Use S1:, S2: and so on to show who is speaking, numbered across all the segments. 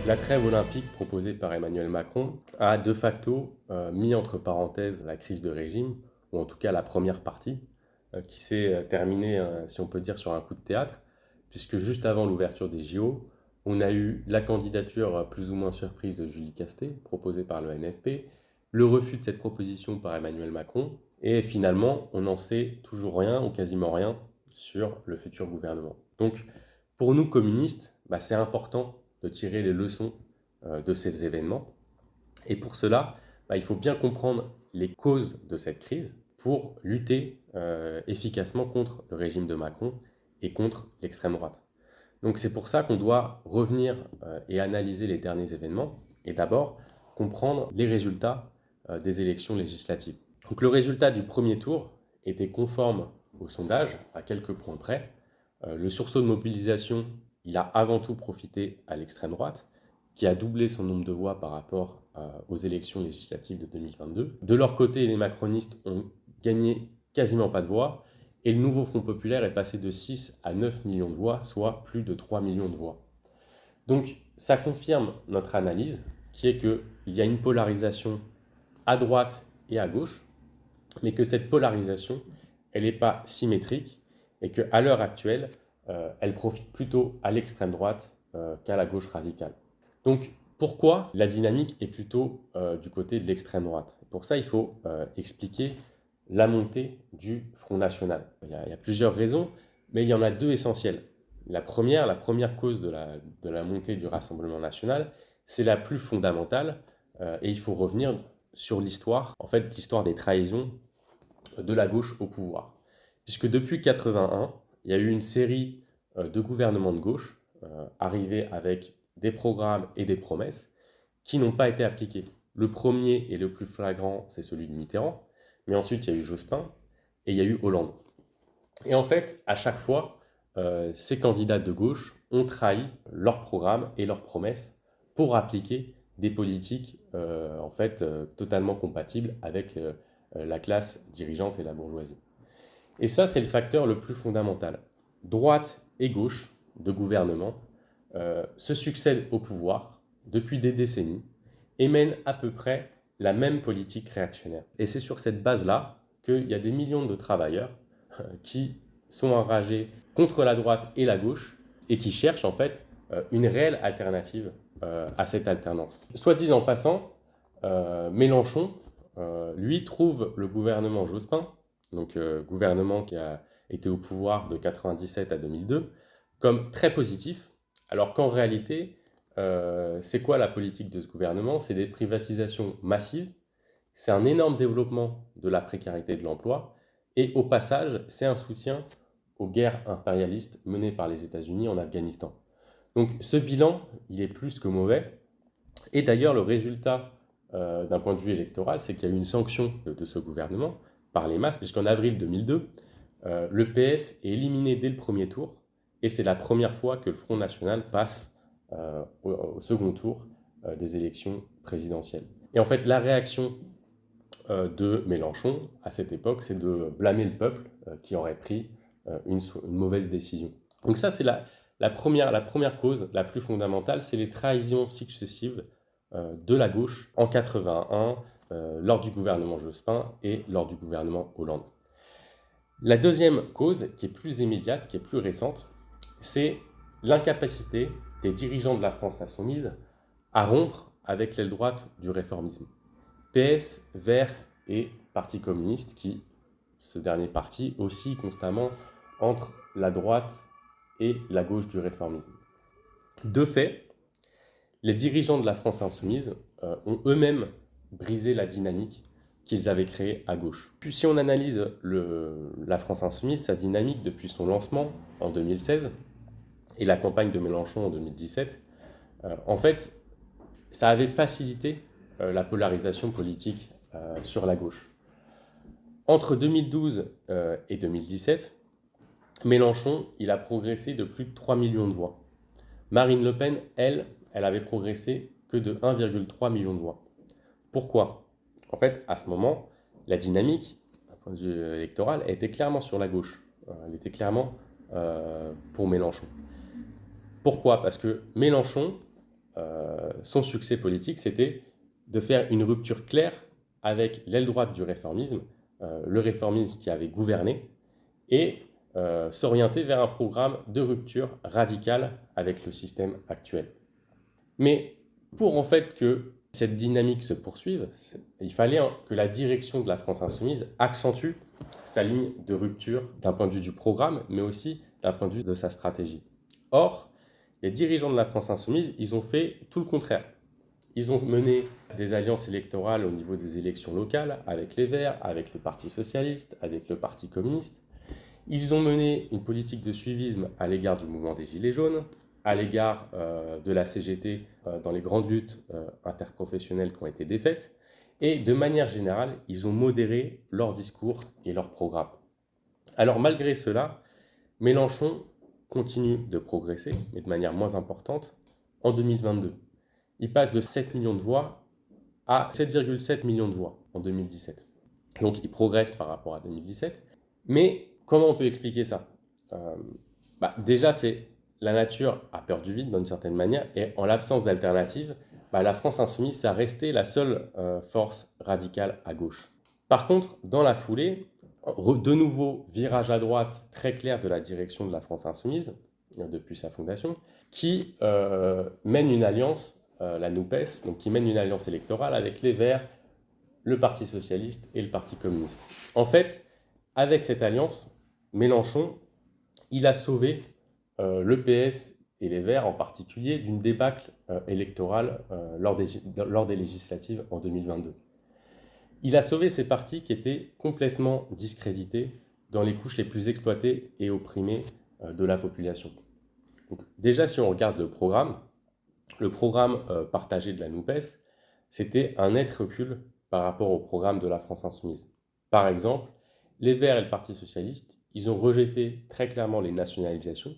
S1: La trêve olympique proposée par Emmanuel Macron a de facto mis entre parenthèses la crise de régime, ou en tout cas la première partie, qui s'est terminée, si on peut dire, sur un coup de théâtre, puisque juste avant l'ouverture des JO, on a eu la candidature plus ou moins surprise de Julie Castet, proposée par le NFP, le refus de cette proposition par Emmanuel Macron, et finalement, on n'en sait toujours rien, ou quasiment rien, sur le futur gouvernement. Donc, pour nous communistes, c'est important de tirer les leçons de ces événements. Et pour cela, il faut bien comprendre les causes de cette crise pour lutter efficacement contre le régime de Macron et contre l'extrême droite. Donc c'est pour ça qu'on doit revenir et analyser les derniers événements et d'abord comprendre les résultats des élections législatives. Donc le résultat du premier tour était conforme au sondage à quelques points près. Le sursaut de mobilisation, il a avant tout profité à l'extrême droite, qui a doublé son nombre de voix par rapport aux élections législatives de 2022. De leur côté, les macronistes ont gagné quasiment pas de voix, et le nouveau Front populaire est passé de 6 à 9 millions de voix, soit plus de 3 millions de voix. Donc ça confirme notre analyse, qui est qu'il y a une polarisation à droite et à gauche, mais que cette polarisation, elle n'est pas symétrique, et qu'à l'heure actuelle, elle profite plutôt à l'extrême droite qu'à la gauche radicale. Donc, pourquoi la dynamique est plutôt du côté de l'extrême droite? Pour ça, il faut expliquer la montée du Front National. Il y a plusieurs raisons, mais il y en a deux essentielles. La première cause de la montée du Rassemblement National, c'est la plus fondamentale, et il faut revenir sur l'histoire, en fait, l'histoire des trahisons de la gauche au pouvoir. Puisque depuis 1981, il y a eu une série de gouvernements de gauche arrivés avec des programmes et des promesses qui n'ont pas été appliqués. Le premier et le plus flagrant, c'est celui de Mitterrand, mais ensuite il y a eu Jospin et il y a eu Hollande. Et en fait, à chaque fois, ces candidats de gauche ont trahi leurs programmes et leurs promesses pour appliquer des politiques totalement compatibles avec la classe dirigeante et la bourgeoisie. Et ça, c'est le facteur le plus fondamental. Droite et gauche de gouvernement se succèdent au pouvoir depuis des décennies et mènent à peu près la même politique réactionnaire. Et c'est sur cette base-là qu'il y a des millions de travailleurs qui sont enragés contre la droite et la gauche et qui cherchent en fait une réelle alternative à cette alternance. Soit dit en passant, Mélenchon, lui, trouve le gouvernement Jospin, donc gouvernement qui a été au pouvoir de 1997 à 2002, comme très positif, alors qu'en réalité, c'est quoi la politique de ce gouvernement? C'est des privatisations massives, c'est un énorme développement de la précarité de l'emploi, et au passage, c'est un soutien aux guerres impérialistes menées par les États-Unis en Afghanistan. Donc ce bilan, il est plus que mauvais, et d'ailleurs le résultat d'un point de vue électoral, c'est qu'il y a eu une sanction de ce gouvernement par les masses, puisqu'en avril 2002, le PS est éliminé dès le premier tour, et c'est la première fois que le Front National passe au second tour des élections présidentielles. Et en fait, la réaction de Mélenchon à cette époque, c'est de blâmer le peuple qui aurait pris une mauvaise décision. Donc ça, c'est la première cause, la plus fondamentale, c'est les trahisons successives de la gauche en 81, lors du gouvernement Jospin et lors du gouvernement Hollande. La deuxième cause, qui est plus immédiate, qui est plus récente, c'est l'incapacité des dirigeants de la France insoumise à rompre avec l'aile droite du réformisme. PS, Verts et Parti communiste, qui, ce dernier parti, oscille constamment entre la droite et la gauche du réformisme. De fait, les dirigeants de la France insoumise ont eux-mêmes brisé la dynamique qu'ils avaient créée à gauche. Puis si on analyse la France insoumise, sa dynamique depuis son lancement en 2016 et la campagne de Mélenchon en 2017, en fait, ça avait facilité la polarisation politique sur la gauche. Entre 2012 et 2017, Mélenchon, il a progressé de plus de 3 millions de voix. Marine Le Pen, elle avait progressé que de 1,3 million de voix. Pourquoi? En fait, à ce moment, la dynamique, d'un point de vue électoral, elle était clairement sur la gauche. Elle était clairement pour Mélenchon. Pourquoi? Parce que Mélenchon, son succès politique, c'était de faire une rupture claire avec l'aile droite du réformisme, le réformisme qui avait gouverné, et s'orienter vers un programme de rupture radicale avec le système actuel. Mais pour en fait que cette dynamique se poursuive, il fallait que la direction de la France insoumise accentue sa ligne de rupture d'un point de vue du programme, mais aussi d'un point de vue de sa stratégie. Or, les dirigeants de la France insoumise, ils ont fait tout le contraire. Ils ont mené des alliances électorales au niveau des élections locales avec les Verts, avec le Parti socialiste, avec le Parti communiste. Ils ont mené une politique de suivisme à l'égard du mouvement des Gilets jaunes, à l'égard de la CGT dans les grandes luttes interprofessionnelles qui ont été défaites. Et de manière générale, ils ont modéré leur discours et leur programme. Alors malgré cela, Mélenchon continue de progresser, mais de manière moins importante, en 2022. Il passe de 7 millions de voix à 7,7 millions de voix en 2017. Donc il progresse par rapport à 2017. Mais comment on peut expliquer ça? Déjà, c'est la nature a peur du vide d'une certaine manière, et en l'absence d'alternative, la France insoumise, ça restait la seule force radicale à gauche. Par contre, dans la foulée, de nouveau, virage à droite très clair de la direction de la France insoumise, depuis sa fondation, qui mène une alliance, la NUPES, donc qui mène une alliance électorale avec les Verts, le Parti socialiste et le Parti communiste. En fait, avec cette alliance, Mélenchon, il a sauvé le PS et les Verts en particulier d'une débâcle électorale lors des législatives en 2022. Il a sauvé ces partis qui étaient complètement discrédités dans les couches les plus exploitées et opprimées de la population. Donc, déjà, si on regarde le programme partagé de la NUPES, c'était un net recul par rapport au programme de la France insoumise. Par exemple, les Verts et le Parti socialiste, ils ont rejeté très clairement les nationalisations.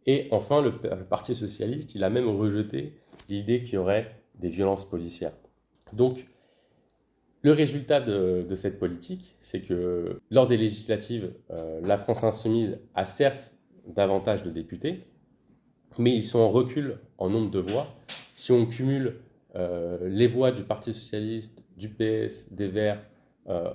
S1: Et enfin, le Parti socialiste, il a même rejeté l'idée qu'il y aurait des violences policières. Donc, le résultat de cette politique, c'est que lors des législatives, la France insoumise a certes davantage de députés, mais ils sont en recul en nombre de voix. Si on cumule les voix du Parti socialiste, du PS, des Verts,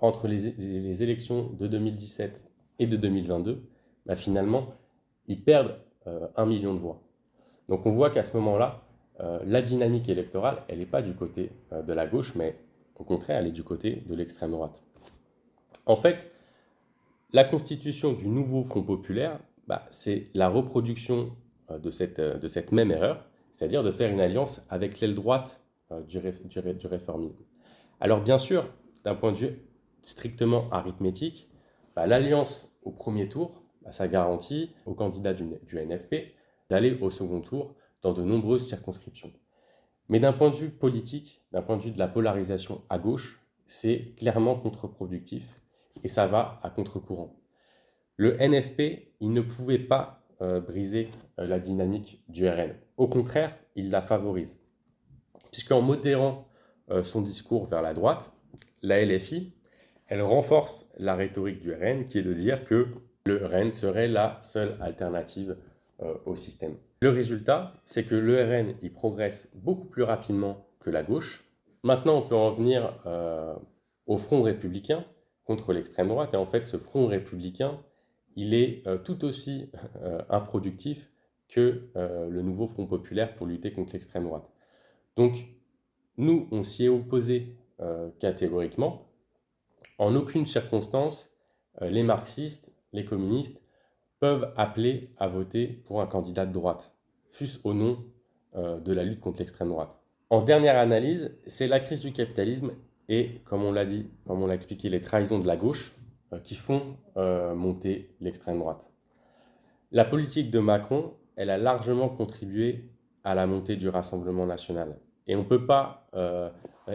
S1: entre les élections de 2017 et de 2022, finalement, ils perdent 1 million de voix. Donc on voit qu'à ce moment-là, la dynamique électorale, elle n'est pas du côté de la gauche, mais au contraire, elle est du côté de l'extrême droite. En fait, la constitution du nouveau Front populaire, c'est la reproduction de cette même erreur, c'est-à-dire de faire une alliance avec l'aile droite du réformisme. Alors bien sûr, d'un point de vue strictement arithmétique, l'alliance au premier tour, ça garantit aux candidats du NFP d'aller au second tour dans de nombreuses circonscriptions. Mais d'un point de vue politique, d'un point de vue de la polarisation à gauche, c'est clairement contre-productif et ça va à contre-courant. Le NFP, il ne pouvait pas briser la dynamique du RN. Au contraire, il la favorise. Puisqu'en modérant son discours vers la droite, la LFI, elle renforce la rhétorique du RN qui est de dire que le RN serait la seule alternative au système. Le résultat, c'est que le RN, il progresse beaucoup plus rapidement que la gauche. Maintenant, on peut en venir au Front républicain contre l'extrême droite. Et en fait, ce Front républicain, il est tout aussi improductif que le nouveau Front populaire pour lutter contre l'extrême droite. Donc, nous, on s'y est opposé catégoriquement. En aucune circonstance, les marxistes, les communistes peuvent appeler à voter pour un candidat de droite, fût-ce au nom de la lutte contre l'extrême droite. En dernière analyse, c'est la crise du capitalisme et, comme on l'a dit, comme on l'a expliqué, les trahisons de la gauche qui font monter l'extrême droite. La politique de Macron, elle a largement contribué à la montée du Rassemblement national. Et on ne peut pas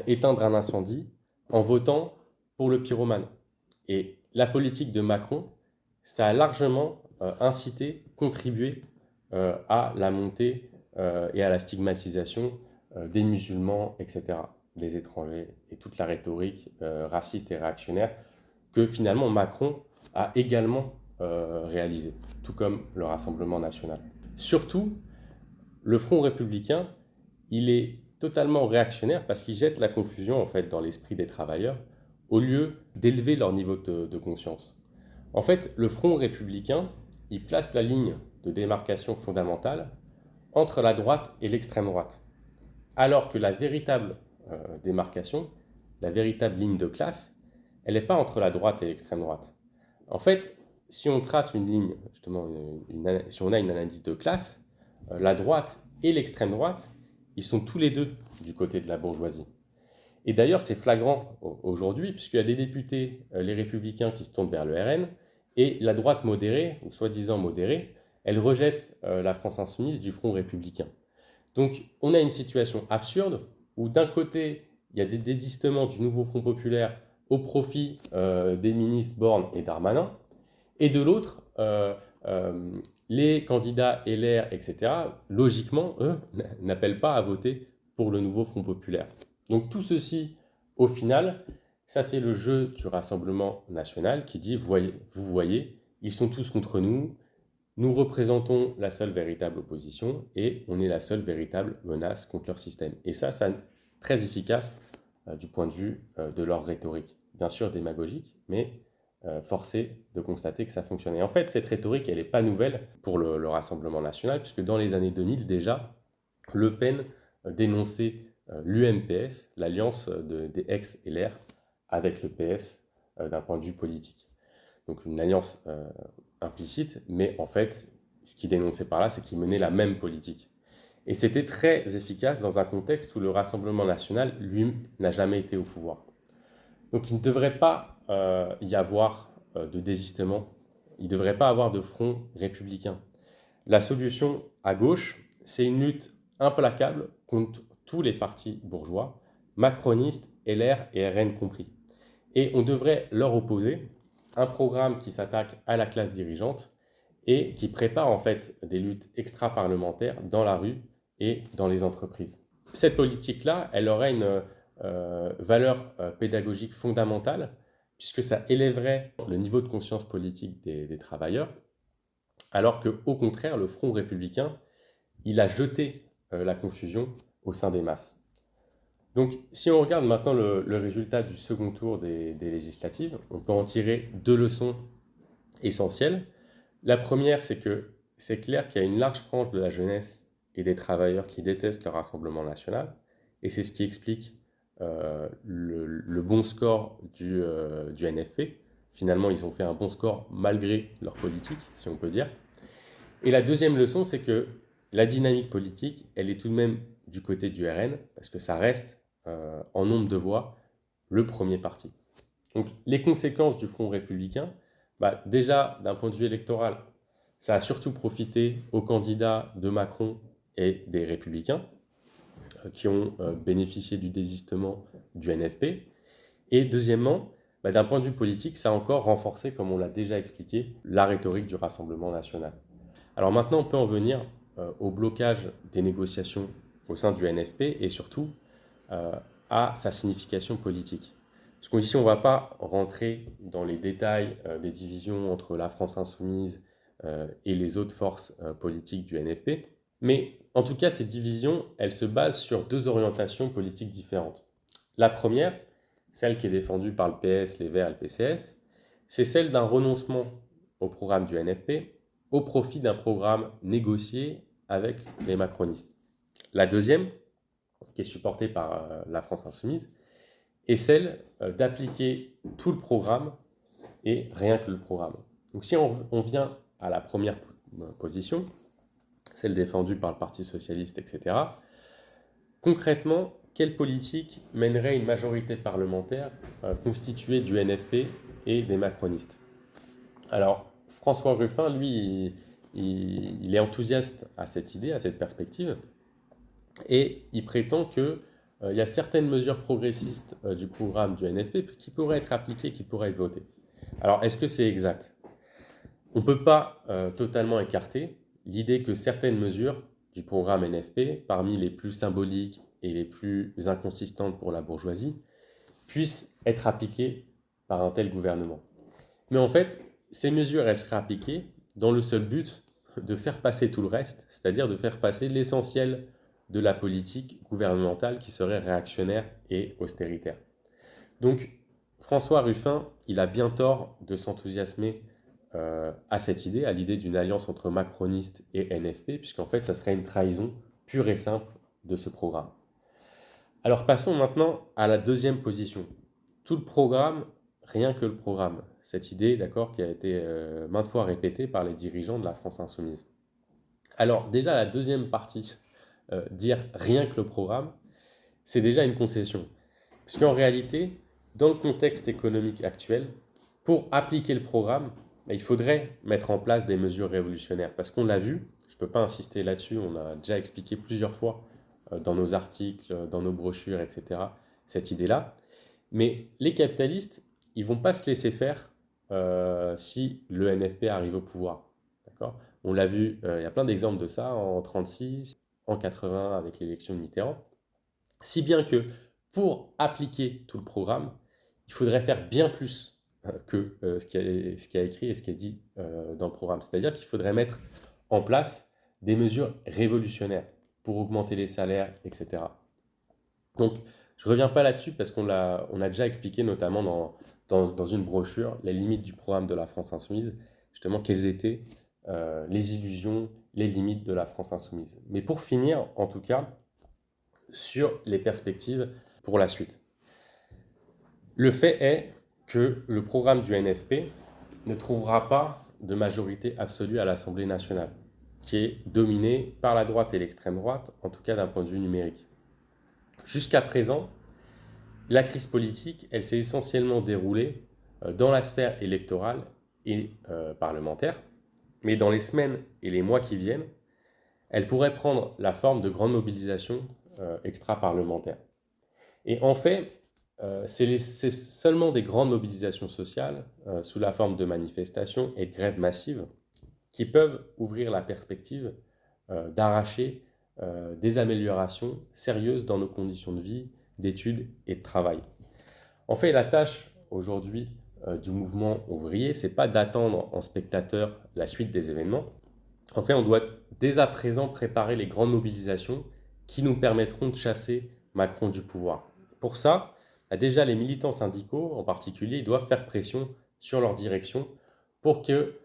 S1: éteindre un incendie en votant pour le pyromane. Et la politique de Macron, ça a largement incité, contribué à la montée et à la stigmatisation des musulmans, etc., des étrangers, et toute la rhétorique raciste et réactionnaire que finalement Macron a également réalisé, tout comme le Rassemblement national. Surtout, le Front républicain, il est totalement réactionnaire parce qu'il jette la confusion en fait dans l'esprit des travailleurs au lieu d'élever leur niveau de conscience. En fait, le Front républicain, il place la ligne de démarcation fondamentale entre la droite et l'extrême droite, alors que la véritable démarcation, la véritable ligne de classe, elle n'est pas entre la droite et l'extrême droite. En fait, si on trace une ligne, justement, si on a une analyse de classe, la droite et l'extrême droite, ils sont tous les deux du côté de la bourgeoisie. Et d'ailleurs, c'est flagrant aujourd'hui, puisqu'il y a des députés, les républicains, qui se tournent vers le RN, et la droite modérée, ou soi-disant modérée, elle rejette la France insoumise du Front républicain. Donc, on a une situation absurde où d'un côté, il y a des désistements du nouveau Front populaire au profit des ministres Borne et Darmanin, et de l'autre, les candidats LR, etc., logiquement, eux, n'appellent pas à voter pour le nouveau Front populaire. Donc tout ceci, au final, ça fait le jeu du Rassemblement national qui dit, vous voyez, ils sont tous contre nous, nous représentons la seule véritable opposition et on est la seule véritable menace contre leur système. Et ça, c'est très efficace du point de vue de leur rhétorique. Bien sûr démagogique, mais forcé de constater que ça fonctionnait. En fait, cette rhétorique, elle n'est pas nouvelle pour le Rassemblement national, puisque dans les années 2000 déjà, Le Pen dénonçait l'UMPS, l'alliance des ex-LR avec le PS d'un point de vue politique. Donc une alliance implicite, mais en fait, ce qu'il dénonçait par là, c'est qu'ils menaient la même politique. Et c'était très efficace dans un contexte où le Rassemblement national, lui, n'a jamais été au pouvoir. Donc il ne devrait pas y avoir de désistement, il ne devrait pas avoir de front républicain. La solution à gauche, c'est une lutte implacable contre tous les partis bourgeois, macronistes, LR et RN compris. Et on devrait leur opposer un programme qui s'attaque à la classe dirigeante et qui prépare en fait des luttes extra-parlementaires dans la rue et dans les entreprises. Cette politique-là, elle aurait une valeur pédagogique fondamentale puisque ça élèverait le niveau de conscience politique des travailleurs, alors qu'au contraire, le Front républicain, il a jeté la confusion au sein des masses. Donc, si on regarde maintenant le résultat du second tour des législatives, on peut en tirer deux leçons essentielles. La première, c'est que c'est clair qu'il y a une large frange de la jeunesse et des travailleurs qui détestent le Rassemblement national, et c'est ce qui explique le bon score du NFP. Finalement, ils ont fait un bon score malgré leur politique, si on peut dire. Et la deuxième leçon, c'est que la dynamique politique, elle est tout de même du côté du RN, parce que ça reste en nombre de voix le premier parti. Donc les conséquences du Front républicain, déjà d'un point de vue électoral, ça a surtout profité aux candidats de Macron et des Républicains qui ont bénéficié du désistement du NFP. Et deuxièmement, d'un point de vue politique, ça a encore renforcé, comme on l'a déjà expliqué, la rhétorique du Rassemblement national. Alors maintenant, on peut en venir au blocage des négociations au sein du NFP et surtout à sa signification politique. Parce qu'ici, on ne va pas rentrer dans les détails des divisions entre la France insoumise et les autres forces politiques du NFP, mais en tout cas, ces divisions, elles se basent sur deux orientations politiques différentes. La première, celle qui est défendue par le PS, les Verts et le PCF, c'est celle d'un renoncement au programme du NFP au profit d'un programme négocié avec les macronistes. La deuxième, qui est supportée par la France insoumise, est celle d'appliquer tout le programme et rien que le programme. Donc si on vient à la première position, celle défendue par le Parti socialiste, etc., concrètement, quelle politique mènerait une majorité parlementaire constituée du NFP et des macronistes? Alors, François Ruffin, lui, il est enthousiaste à cette idée, à cette perspective, et il prétend qu'il y a certaines mesures progressistes du programme du NFP qui pourraient être appliquées, qui pourraient être votées. Alors, est-ce que c'est exact? On ne peut pas totalement écarter l'idée que certaines mesures du programme NFP, parmi les plus symboliques et les plus inconsistantes pour la bourgeoisie, puissent être appliquées par un tel gouvernement. Mais en fait, ces mesures, elles seraient appliquées dans le seul but de faire passer tout le reste, c'est-à-dire de faire passer l'essentiel de la politique gouvernementale qui serait réactionnaire et austéritaire. Donc, François Ruffin, il a bien tort de s'enthousiasmer à cette idée, à l'idée d'une alliance entre macronistes et NFP, puisqu'en fait, ça serait une trahison pure et simple de ce programme. Alors, passons maintenant à la deuxième position. Tout le programme, rien que le programme. Cette idée, d'accord, qui a été maintes fois répétée par les dirigeants de la France insoumise. Alors, déjà, la deuxième partie, dire rien que le programme, c'est déjà une concession. Puisqu'en réalité, dans le contexte économique actuel, pour appliquer le programme, il faudrait mettre en place des mesures révolutionnaires. Parce qu'on l'a vu, je ne peux pas insister là-dessus, on a déjà expliqué plusieurs fois dans nos articles, dans nos brochures, etc., cette idée-là. Mais les capitalistes, ils ne vont pas se laisser faire si le NFP arrive au pouvoir. D'accord ? On l'a vu, il y a plein d'exemples de ça en 1936, en 1980 avec l'élection de Mitterrand. Si bien que pour appliquer tout le programme, il faudrait faire bien plus que ce qui est écrit et ce qui est dit dans le programme. C'est-à-dire qu'il faudrait mettre en place des mesures révolutionnaires pour augmenter les salaires, etc. Donc, je ne reviens pas là-dessus parce on a déjà expliqué notamment dans une brochure les limites du programme de la France insoumise, justement quelles étaient les illusions, les limites de la France insoumise. Mais pour finir, en tout cas, sur les perspectives pour la suite. Le fait est que le programme du NFP ne trouvera pas de majorité absolue à l'Assemblée nationale, qui est dominée par la droite et l'extrême droite, en tout cas d'un point de vue numérique. Jusqu'à présent, la crise politique, elle s'est essentiellement déroulée dans la sphère électorale et parlementaire, mais dans les semaines et les mois qui viennent, elle pourrait prendre la forme de grandes mobilisations extra-parlementaires. Et en fait, c'est seulement des grandes mobilisations sociales sous la forme de manifestations et de grèves massives qui peuvent ouvrir la perspective d'arracher des améliorations sérieuses dans nos conditions de vie, d'études et de travail. En fait, la tâche aujourd'hui du mouvement ouvrier, c'est pas d'attendre en spectateur la suite des événements. En fait, on doit dès à présent préparer les grandes mobilisations qui nous permettront de chasser Macron du pouvoir. Pour ça, déjà les militants syndicaux en particulier, ils doivent faire pression sur leur direction pour que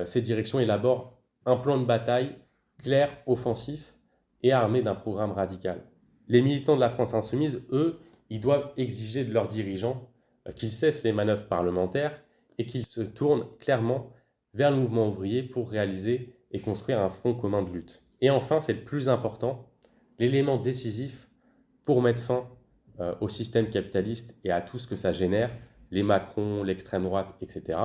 S1: ces directions élaborent un plan de bataille clair, offensif et armé d'un programme radical. Les militants de la France insoumise, eux, ils doivent exiger de leurs dirigeants qu'ils cessent les manœuvres parlementaires et qu'ils se tournent clairement vers le mouvement ouvrier pour réaliser et construire un front commun de lutte. Et enfin, c'est le plus important, l'élément décisif pour mettre fin au système capitaliste et à tout ce que ça génère, les Macron, l'extrême droite, etc.,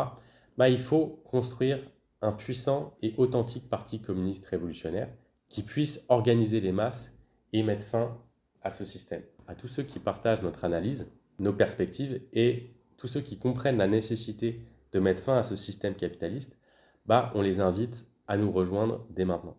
S1: il faut construire un puissant et authentique parti communiste révolutionnaire qui puisse organiser les masses et mettre fin à ce système. À tous ceux qui partagent notre analyse, nos perspectives et tous ceux qui comprennent la nécessité de mettre fin à ce système capitaliste, on les invite à nous rejoindre dès maintenant.